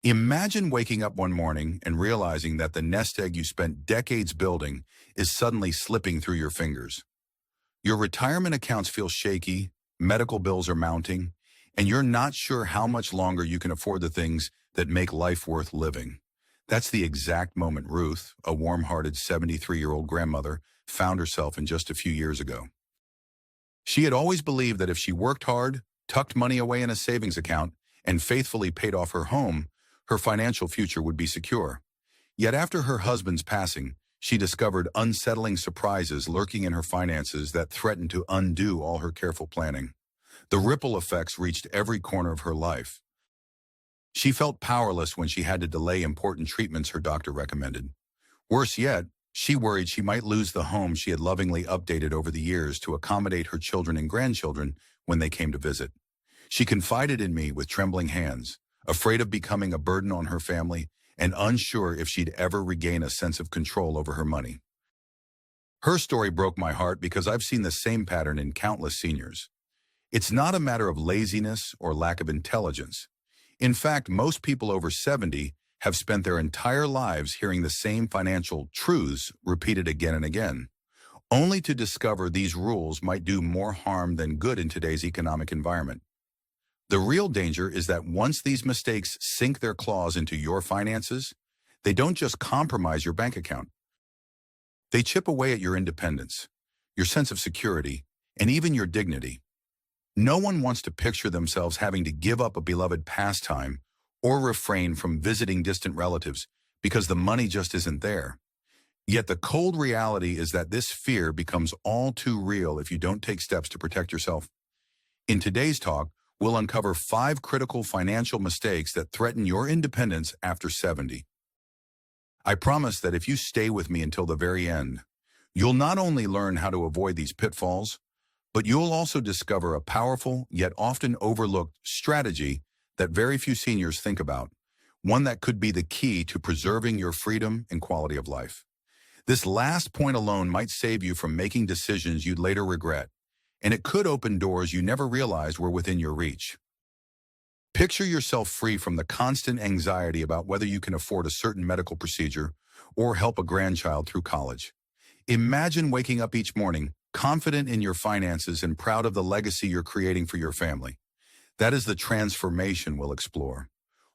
Imagine waking up one morning and realizing that the nest egg you spent decades building is suddenly slipping through your fingers. Your retirement accounts feel shaky, medical bills are mounting, and you're not sure how much longer you can afford the things that make life worth living. That's the exact moment Ruth, a warm-hearted 73-year-old grandmother, found herself in just a few years ago. She had always believed that if she worked hard, tucked money away in a savings account, and faithfully paid off her home, her financial future would be secure. Yet after her husband's passing, she discovered unsettling surprises lurking in her finances that threatened to undo all her careful planning. The ripple effects reached every corner of her life. She felt powerless when she had to delay important treatments her doctor recommended. Worse yet, she worried she might lose the home she had lovingly updated over the years to accommodate her children and grandchildren when they came to visit. She confided in me with trembling hands, afraid of becoming a burden on her family and unsure if she'd ever regain a sense of control over her money. Her story broke my heart because I've seen the same pattern in countless seniors. It's not a matter of laziness or lack of intelligence. In fact, most people over 70 have spent their entire lives hearing the same financial truths repeated again and again, only to discover these rules might do more harm than good in today's economic environment. The real danger is that once these mistakes sink their claws into your finances, they don't just compromise your bank account. They chip away at your independence, your sense of security, and even your dignity. No one wants to picture themselves having to give up a beloved pastime or refrain from visiting distant relatives because the money just isn't there. Yet the cold reality is that this fear becomes all too real if you don't take steps to protect yourself. In today's talk, we'll uncover 5 critical financial mistakes that threaten your independence after 70. I promise that if you stay with me until the very end, you'll not only learn how to avoid these pitfalls, but you'll also discover a powerful yet often overlooked strategy that very few seniors think about, one that could be the key to preserving your freedom and quality of life. This last point alone might save you from making decisions you'd later regret, and it could open doors you never realized were within your reach. Picture yourself free from the constant anxiety about whether you can afford a certain medical procedure or help a grandchild through college. Imagine waking up each morning confident in your finances and proud of the legacy you're creating for your family. That is the transformation we'll explore.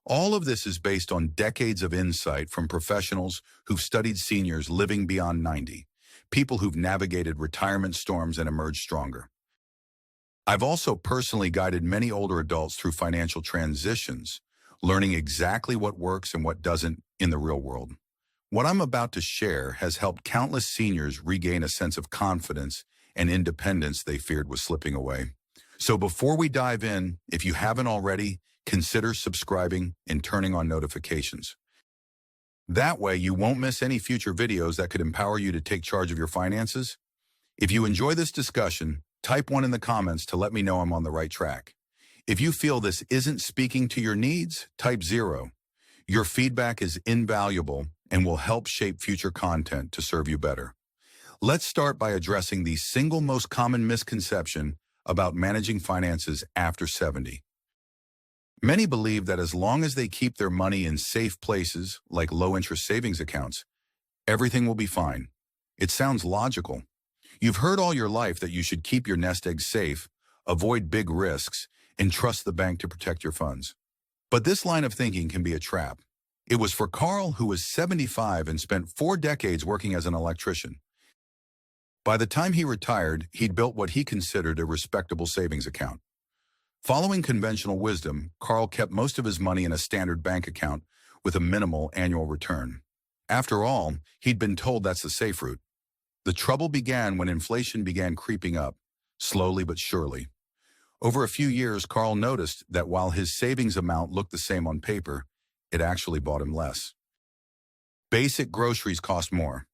All of this is based on decades of insight from professionals who've studied seniors living beyond 90, people who've navigated retirement storms and emerged stronger. I've also personally guided many older adults through financial transitions, learning exactly what works and what doesn't in the real world. What I'm about to share has helped countless seniors regain a sense of confidence and independence they feared was slipping away. So before we dive in, if you haven't already, consider subscribing and turning on notifications. That way, you won't miss any future videos that could empower you to take charge of your finances. If you enjoy this discussion, type 1 in the comments to let me know I'm on the right track. If you feel this isn't speaking to your needs, type 0. Your feedback is invaluable and will help shape future content to serve you better. Let's start by addressing the single most common misconception about managing finances after 70. Many believe that as long as they keep their money in safe places, like low-interest savings accounts, everything will be fine. It sounds logical. You've heard all your life that you should keep your nest egg safe, avoid big risks, and trust the bank to protect your funds. But this line of thinking can be a trap. It was for Carl, who was 75 and spent 4 decades working as an electrician. By the time he retired, he'd built what he considered a respectable savings account. Following conventional wisdom, Carl kept most of his money in a standard bank account with a minimal annual return. After all, he'd been told that's the safe route. The trouble began when inflation began creeping up, slowly but surely. Over a few years, Carl noticed that while his savings amount looked the same on paper, it actually bought him less. Basic groceries cost more.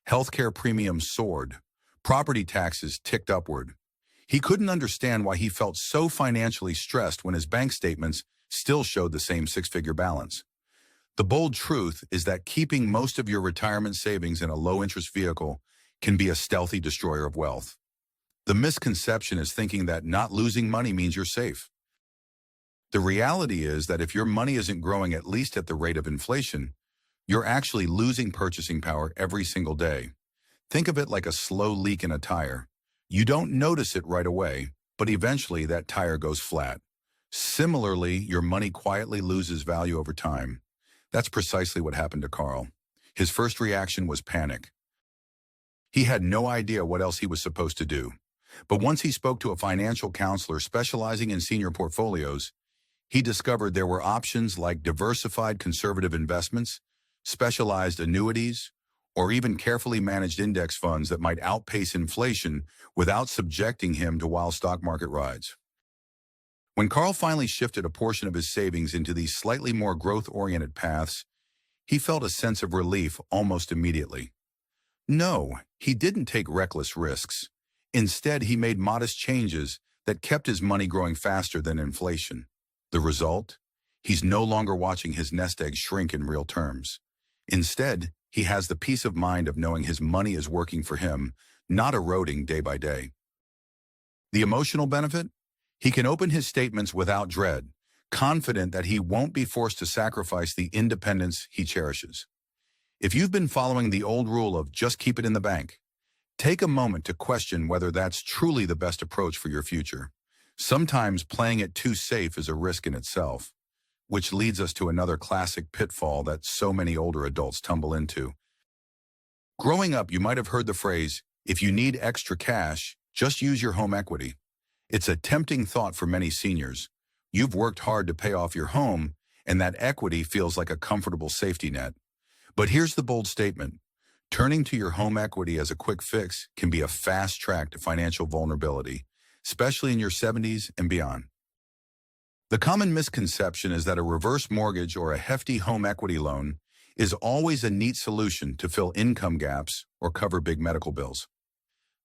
Healthcare premiums soared. Property taxes ticked upward. He couldn't understand why he felt so financially stressed when his bank statements still showed the same 6-figure balance. The bold truth is that keeping most of your retirement savings in a low-interest vehicle can be a stealthy destroyer of wealth. The misconception is thinking that not losing money means you're safe. The reality is that if your money isn't growing at least at the rate of inflation, you're actually losing purchasing power every single day. Think of it like a slow leak in a tire. You don't notice it right away, but eventually that tire goes flat. Similarly, your money quietly loses value over time. That's precisely what happened to Carl. His first reaction was panic. He had no idea what else he was supposed to do. But once he spoke to a financial counselor specializing in senior portfolios, he discovered there were options like diversified conservative investments, specialized annuities, or even carefully managed index funds that might outpace inflation without subjecting him to wild stock market rides. When Carl finally shifted a portion of his savings into these slightly more growth-oriented paths, he felt a sense of relief almost immediately. No, he didn't take reckless risks. Instead, he made modest changes that kept his money growing faster than inflation. The result? He's no longer watching his nest egg shrink in real terms. Instead, he has the peace of mind of knowing his money is working for him, not eroding day by day. The emotional benefit? He can open his statements without dread, confident that he won't be forced to sacrifice the independence he cherishes. If you've been following the old rule of just keep it in the bank, take a moment to question whether that's truly the best approach for your future. Sometimes playing it too safe is a risk in itself, which leads us to another classic pitfall that so many older adults tumble into. Growing up, you might have heard the phrase, if you need extra cash, just use your home equity. It's a tempting thought for many seniors. You've worked hard to pay off your home, and that equity feels like a comfortable safety net. But here's the bold statement. Turning to your home equity as a quick fix can be a fast track to financial vulnerability, especially in your 70s and beyond. The common misconception is that a reverse mortgage or a hefty home equity loan is always a neat solution to fill income gaps or cover big medical bills.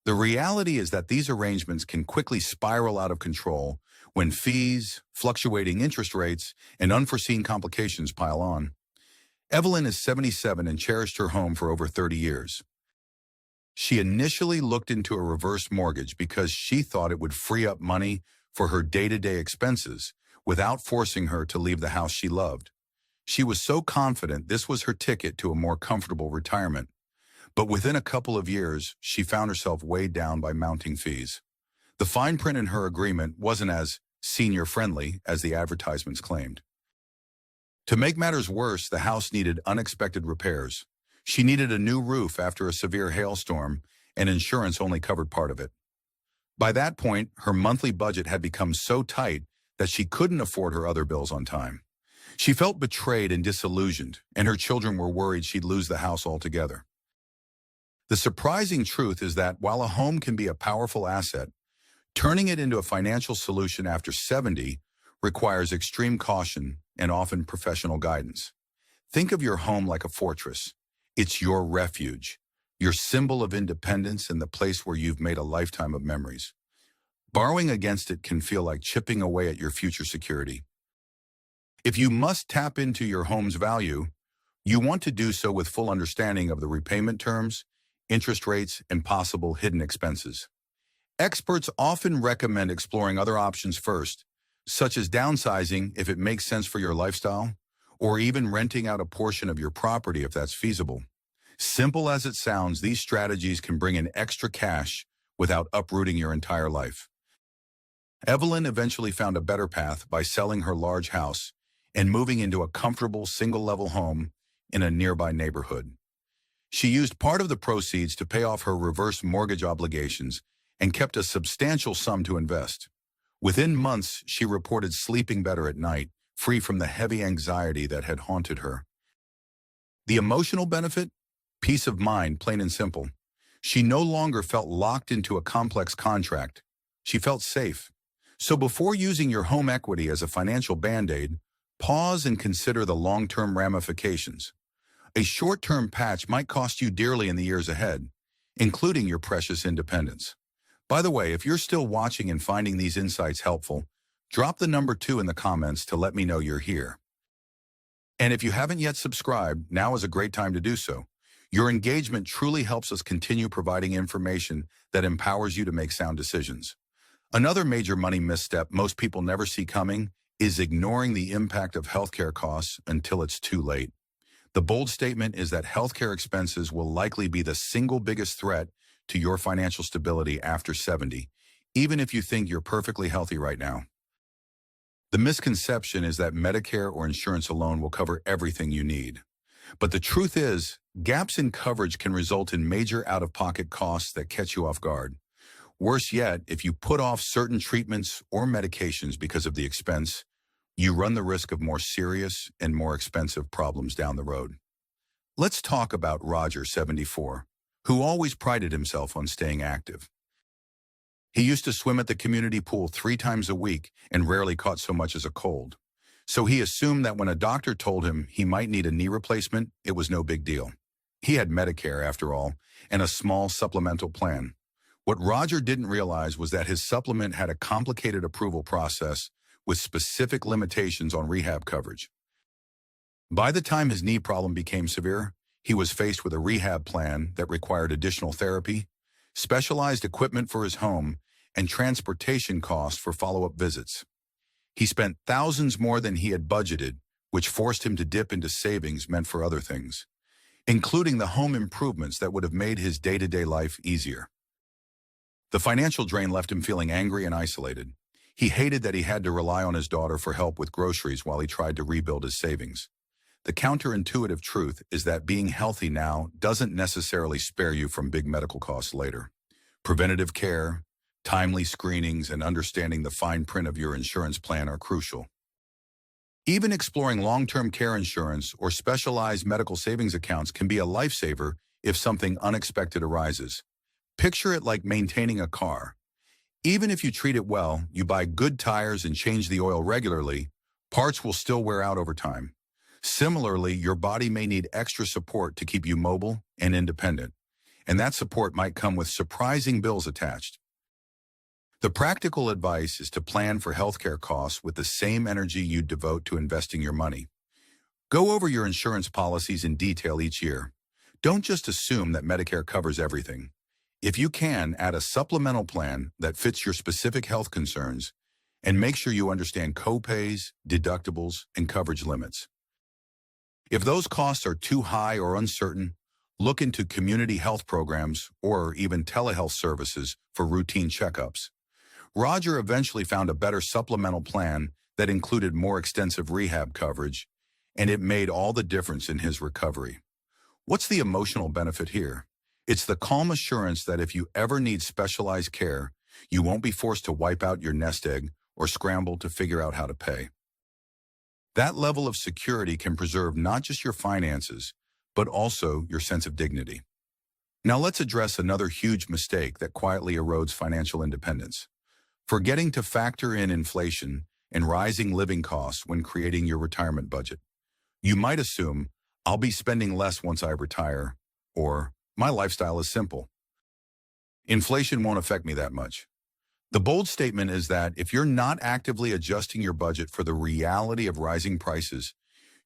The reality is that these arrangements can quickly spiral out of control when fees, fluctuating interest rates, and unforeseen complications pile on. Evelyn is 77 and cherished her home for over 30 years. She initially looked into a reverse mortgage because she thought it would free up money for her day-to-day expenses without forcing her to leave the house she loved. She was so confident this was her ticket to a more comfortable retirement. But within a couple of years, she found herself weighed down by mounting fees. The fine print in her agreement wasn't as senior-friendly as the advertisements claimed. To make matters worse, the house needed unexpected repairs. She needed a new roof after a severe hailstorm, and insurance only covered part of it. By that point, her monthly budget had become so tight that she couldn't afford her other bills on time. She felt betrayed and disillusioned, and her children were worried she'd lose the house altogether. The surprising truth is that while a home can be a powerful asset, turning it into a financial solution after 70 requires extreme caution and often professional guidance. Think of your home like a fortress. It's your refuge, your symbol of independence and the place where you've made a lifetime of memories. Borrowing against it can feel like chipping away at your future security. If you must tap into your home's value, you want to do so with full understanding of the repayment terms, interest rates, and possible hidden expenses. Experts often recommend exploring other options first, such as downsizing if it makes sense for your lifestyle, or even renting out a portion of your property if that's feasible. Simple as it sounds, these strategies can bring in extra cash without uprooting your entire life. Evelyn eventually found a better path by selling her large house and moving into a comfortable single-level home in a nearby neighborhood. She used part of the proceeds to pay off her reverse mortgage obligations and kept a substantial sum to invest. Within months, she reported sleeping better at night, free from the heavy anxiety that had haunted her. The emotional benefit? Peace of mind, plain and simple. She no longer felt locked into a complex contract. She felt safe. So before using your home equity as a financial band-aid, pause and consider the long-term ramifications. A short-term patch might cost you dearly in the years ahead, including your precious independence. By the way, if you're still watching and finding these insights helpful, drop the number 2 in the comments to let me know you're here. And if you haven't yet subscribed, now is a great time to do so. Your engagement truly helps us continue providing information that empowers you to make sound decisions. Another major money misstep most people never see coming is ignoring the impact of healthcare costs until it's too late. The bold statement is that healthcare expenses will likely be the single biggest threat to your financial stability after 70, even if you think you're perfectly healthy right now. The misconception is that Medicare or insurance alone will cover everything you need. But the truth is, gaps in coverage can result in major out-of-pocket costs that catch you off guard. Worse yet, if you put off certain treatments or medications because of the expense, you run the risk of more serious and more expensive problems down the road. Let's talk about Roger, 74, who always prided himself on staying active. He used to swim at the community pool 3 times a week and rarely caught so much as a cold. So he assumed that when a doctor told him he might need a knee replacement, it was no big deal. He had Medicare, after all, and a small supplemental plan. What Roger didn't realize was that his supplement had a complicated approval process with specific limitations on rehab coverage. By the time his knee problem became severe, he was faced with a rehab plan that required additional therapy, specialized equipment for his home, and transportation costs for follow-up visits. He spent thousands more than he had budgeted, which forced him to dip into savings meant for other things, including the home improvements that would have made his day-to-day life easier. The financial drain left him feeling angry and isolated. He hated that he had to rely on his daughter for help with groceries while he tried to rebuild his savings. The counterintuitive truth is that being healthy now doesn't necessarily spare you from big medical costs later. Preventative care, timely screenings, and understanding the fine print of your insurance plan are crucial. Even exploring long-term care insurance or specialized medical savings accounts can be a lifesaver if something unexpected arises. Picture it like maintaining a car. Even if you treat it well, you buy good tires and change the oil regularly, parts will still wear out over time. Similarly, your body may need extra support to keep you mobile and independent, and that support might come with surprising bills attached. The practical advice is to plan for healthcare costs with the same energy you devote to investing your money. Go over your insurance policies in detail each year. Don't just assume that Medicare covers everything. If you can, add a supplemental plan that fits your specific health concerns, and make sure you understand copays, deductibles, and coverage limits. If those costs are too high or uncertain, look into community health programs or even telehealth services for routine checkups. Roger eventually found a better supplemental plan that included more extensive rehab coverage, and it made all the difference in his recovery. What's the emotional benefit here? It's the calm assurance that if you ever need specialized care, you won't be forced to wipe out your nest egg or scramble to figure out how to pay. That level of security can preserve not just your finances, but also your sense of dignity. Now let's address another huge mistake that quietly erodes financial independence: forgetting to factor in inflation and rising living costs when creating your retirement budget. You might assume, I'll be spending less once I retire, or my lifestyle is simple. Inflation won't affect me that much. The bold statement is that if you're not actively adjusting your budget for the reality of rising prices,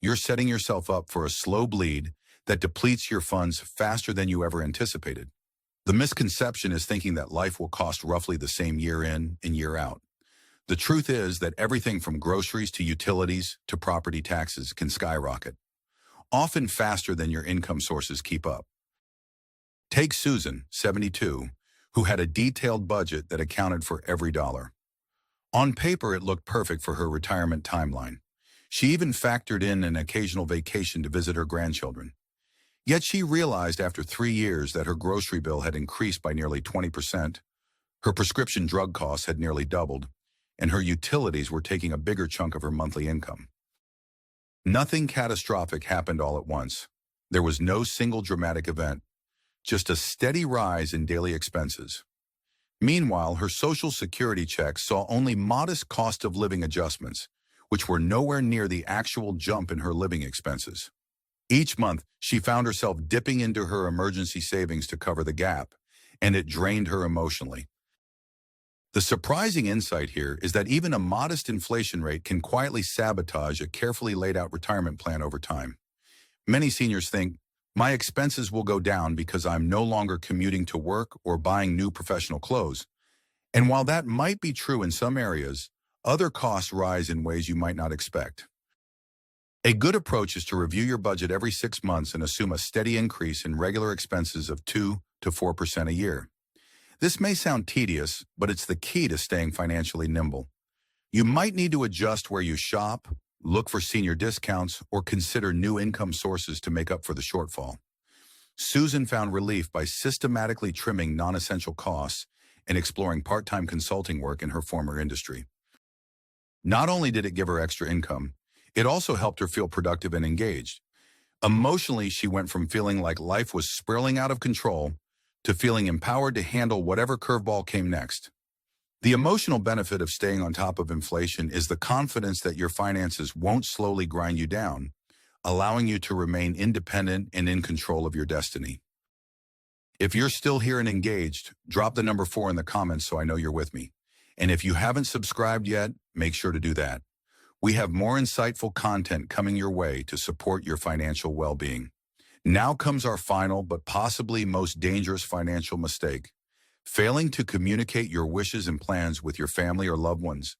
you're setting yourself up for a slow bleed that depletes your funds faster than you ever anticipated. The misconception is thinking that life will cost roughly the same year in and year out. The truth is that everything from groceries to utilities to property taxes can skyrocket, often faster than your income sources keep up. Take Susan, 72, who had a detailed budget that accounted for every dollar. On paper, it looked perfect for her retirement timeline. She even factored in an occasional vacation to visit her grandchildren. Yet she realized after 3 years that her grocery bill had increased by nearly 20%, her prescription drug costs had nearly doubled, and her utilities were taking a bigger chunk of her monthly income. Nothing catastrophic happened all at once. There was no single dramatic event, just a steady rise in daily expenses. Meanwhile, her Social Security checks saw only modest cost of living adjustments, which were nowhere near the actual jump in her living expenses. Each month, she found herself dipping into her emergency savings to cover the gap, and it drained her emotionally. The surprising insight here is that even a modest inflation rate can quietly sabotage a carefully laid out retirement plan over time. Many seniors think, my expenses will go down because I'm no longer commuting to work or buying new professional clothes. And while that might be true in some areas, Other costs rise in ways you might not expect. A good approach is to review your budget every 6 months and assume a steady increase in regular expenses of 2 to 4% a year. This may sound tedious, but it's the key to staying financially nimble. You might need to adjust where you shop, look for senior discounts, or consider new income sources to make up for the shortfall. Susan found relief by systematically trimming non-essential costs and exploring part-time consulting work in her former industry. Not only did it give her extra income, it also helped her feel productive and engaged. Emotionally, she went from feeling like life was spiraling out of control to feeling empowered to handle whatever curveball came next. The emotional benefit of staying on top of inflation is the confidence that your finances won't slowly grind you down, allowing you to remain independent and in control of your destiny. If you're still here and engaged, drop the number 4 in the comments so I know you're with me. And if you haven't subscribed yet, make sure to do that. We have more insightful content coming your way to support your financial well-being. Now comes our final but possibly most dangerous financial mistake: failing to communicate your wishes and plans with your family or loved ones.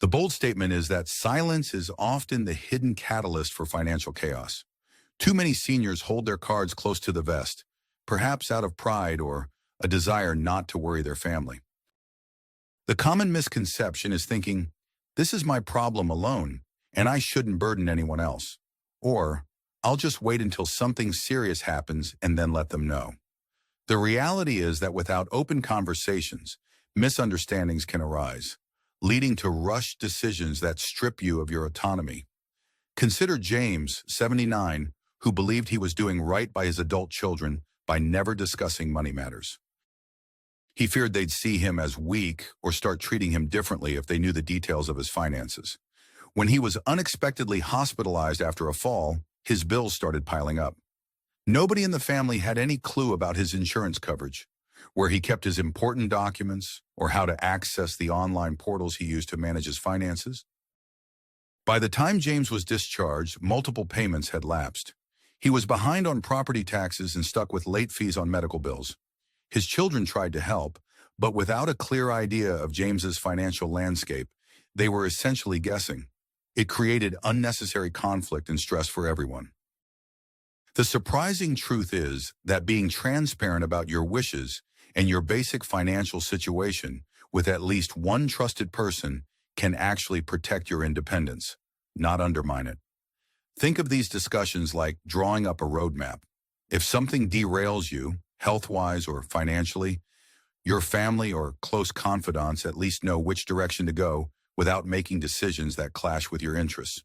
The bold statement is that silence is often the hidden catalyst for financial chaos. Too many seniors hold their cards close to the vest, perhaps out of pride or a desire not to worry their family. The common misconception is thinking, "This is my problem alone, and I shouldn't burden anyone else." Or, "I'll just wait until something serious happens and then let them know." The reality is that without open conversations, misunderstandings can arise, leading to rushed decisions that strip you of your autonomy. Consider James, 79, who believed he was doing right by his adult children by never discussing money matters. He feared they'd see him as weak or start treating him differently if they knew the details of his finances. When he was unexpectedly hospitalized after a fall, his bills started piling up. Nobody in the family had any clue about his insurance coverage, where he kept his important documents, or how to access the online portals he used to manage his finances. By the time James was discharged, multiple payments had lapsed. He was behind on property taxes and stuck with late fees on medical bills. His children tried to help, but without a clear idea of James's financial landscape, they were essentially guessing. It created unnecessary conflict and stress for everyone. The surprising truth is that being transparent about your wishes and your basic financial situation with at least one trusted person can actually protect your independence, not undermine it. Think of these discussions like drawing up a roadmap. If something derails you, health-wise or financially, your family or close confidants at least know which direction to go without making decisions that clash with your interests.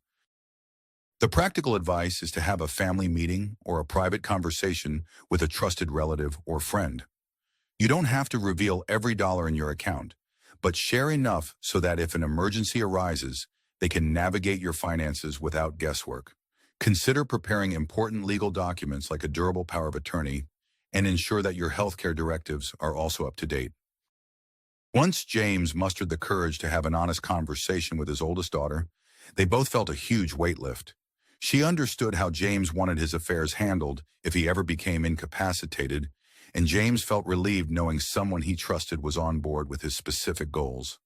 The practical advice is to have a family meeting or a private conversation with a trusted relative or friend. You don't have to reveal every dollar in your account, but share enough so that if an emergency arises, they can navigate your finances without guesswork. Consider preparing important legal documents like a durable power of attorney and ensure that your healthcare directives are also up to date. Once James mustered the courage to have an honest conversation with his oldest daughter, they both felt a huge weight lift. She understood how James wanted his affairs handled if he ever became incapacitated, and James felt relieved knowing someone he trusted was on board with his specific goals.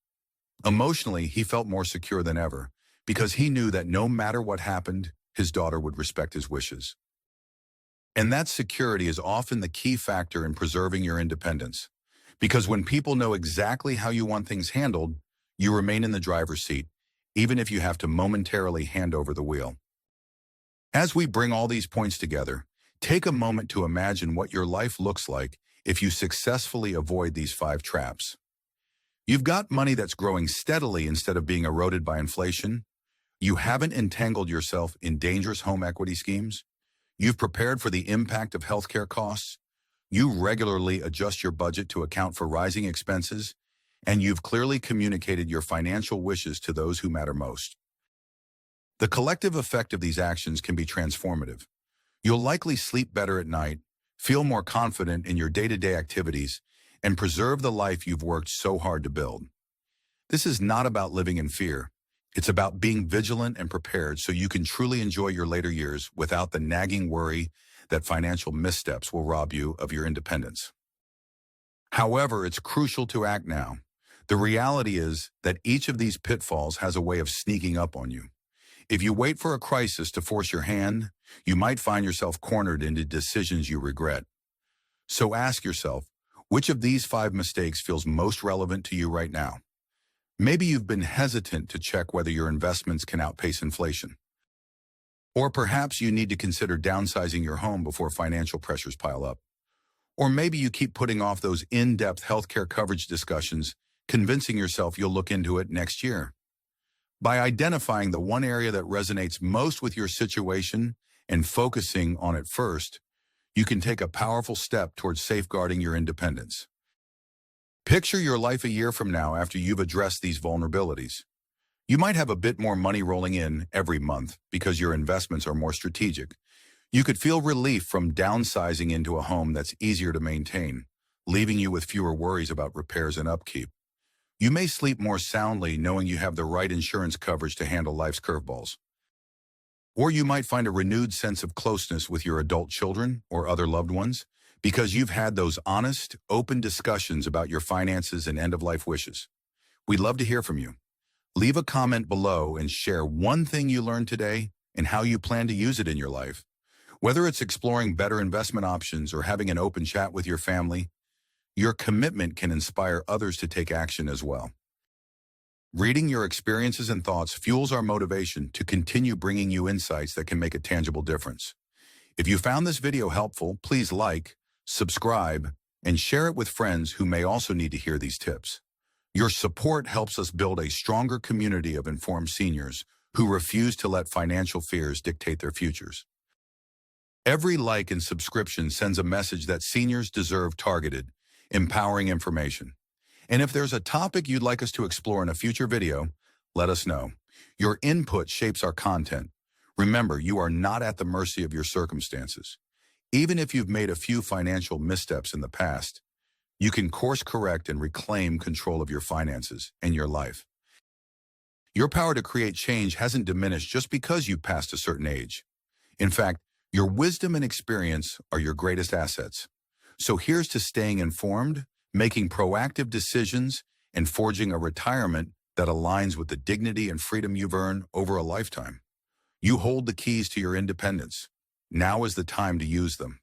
Emotionally, he felt more secure than ever, because he knew that no matter what happened, his daughter would respect his wishes. And that security is often the key factor in preserving your independence, because when people know exactly how you want things handled, you remain in the driver's seat, even if you have to momentarily hand over the wheel. As we bring all these points together, take a moment to imagine what your life looks like if you successfully avoid these 5 traps. You've got money that's growing steadily instead of being eroded by inflation. You haven't entangled yourself in dangerous home equity schemes. You've prepared for the impact of healthcare costs. You regularly adjust your budget to account for rising expenses, and you've clearly communicated your financial wishes to those who matter most. The collective effect of these actions can be transformative. You'll likely sleep better at night, feel more confident in your day-to-day activities, and preserve the life you've worked so hard to build. This is not about living in fear. It's about being vigilant and prepared so you can truly enjoy your later years without the nagging worry that financial missteps will rob you of your independence. However, it's crucial to act now. The reality is that each of these pitfalls has a way of sneaking up on you. If you wait for a crisis to force your hand, you might find yourself cornered into decisions you regret. So ask yourself, which of these 5 mistakes feels most relevant to you right now? Maybe you've been hesitant to check whether your investments can outpace inflation. Or perhaps you need to consider downsizing your home before financial pressures pile up. Or maybe you keep putting off those in-depth healthcare coverage discussions, convincing yourself you'll look into it next year. By identifying the one area that resonates most with your situation and focusing on it first, you can take a powerful step towards safeguarding your independence. Picture your life a year from now after you've addressed these vulnerabilities. You might have a bit more money rolling in every month because your investments are more strategic. You could feel relief from downsizing into a home that's easier to maintain, leaving you with fewer worries about repairs and upkeep. You may sleep more soundly knowing you have the right insurance coverage to handle life's curveballs. Or you might find a renewed sense of closeness with your adult children or other loved ones because you've had those honest, open discussions about your finances and end-of-life wishes. We'd love to hear from you. Leave a comment below and share one thing you learned today and how you plan to use it in your life. Whether it's exploring better investment options or having an open chat with your family, your commitment can inspire others to take action as well. Reading your experiences and thoughts fuels our motivation to continue bringing you insights that can make a tangible difference. If you found this video helpful, please like, subscribe, and share it with friends who may also need to hear these tips. Your support helps us build a stronger community of informed seniors who refuse to let financial fears dictate their futures. Every like and subscription sends a message that seniors deserve targeted, empowering information. And if there's a topic you'd like us to explore in a future video, let us know. Your input shapes our content. Remember, you are not at the mercy of your circumstances. Even if you've made a few financial missteps in the past, you can course correct and reclaim control of your finances and your life. Your power to create change hasn't diminished just because you passed a certain age. In fact, your wisdom and experience are your greatest assets. So here's to staying informed, making proactive decisions, and forging a retirement that aligns with the dignity and freedom you've earned over a lifetime. You hold the keys to your independence. Now is the time to use them.